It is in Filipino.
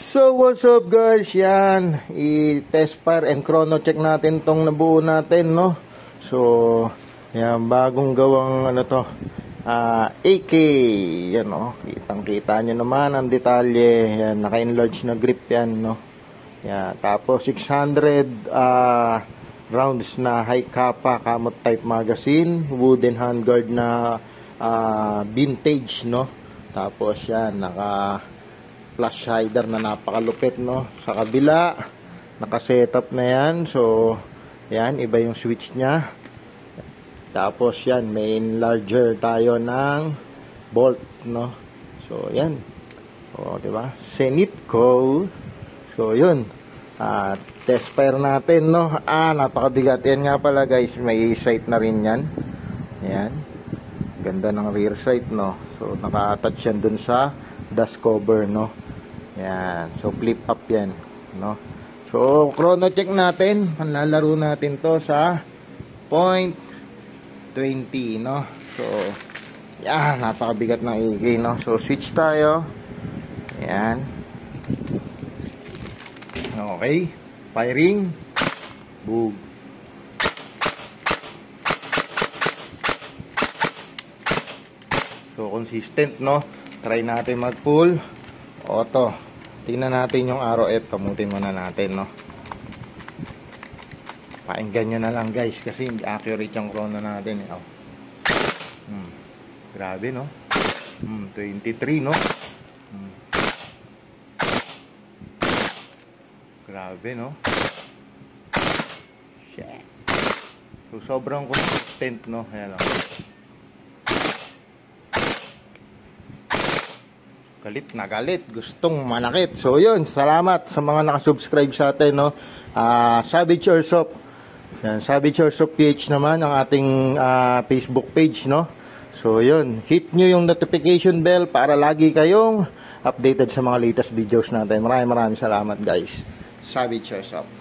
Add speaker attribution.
Speaker 1: So what's up guys, yan i-test fire and chrono check natin tong nabuo natin, no? So yan, bagong gawang ano to, AK, yan, no? Kitang kita nyo naman ang detalye, yan, naka-enlarge na grip yan, no? Yan, tapos 600 rounds na high kappa kamot type magazine, wooden handguard na vintage, no? Tapos yan, naka flash hider na napakalupit, no? Sa kabila naka-setup na yan. So yan, iba yung switch nya. Tapos yan, may enlarger tayo ng bolt, no? So yan, o diba, Zenitco. So yun, test fire natin, no? Napakabigat yan nga pala guys, may sight na rin yan. Yan, ganda ng rear sight, no? So naka-attach yan dun sa dust cover, no? Yan, so flip up yan, no? So chrono check natin, panlalaro natin to sa 0.20, no? So yan, napakabigat ng AK, no? So switch tayo. Yan, okay, firing, boom. So consistent, no? Try natin mag pull auto. Tingnan natin yung ROF, kamutin muna natin, no? Pakinggan nyo na lang guys, kasi hindi accurate yung chrono natin, eh. Grabe, no? 23, no? Grabe, no? Shit. So sobrang consistent, no? Ayan lang. Galit na galit, gustong manakit. So yun, salamat sa mga nakasubscribe sa atin, no? Savage Airsoft. Yan, Savage Airsoft PH naman ang ating Facebook page, no? So yun, hit nyo yung notification bell para lagi kayong updated sa mga latest videos natin. Maraming salamat guys. Savage Airsoft.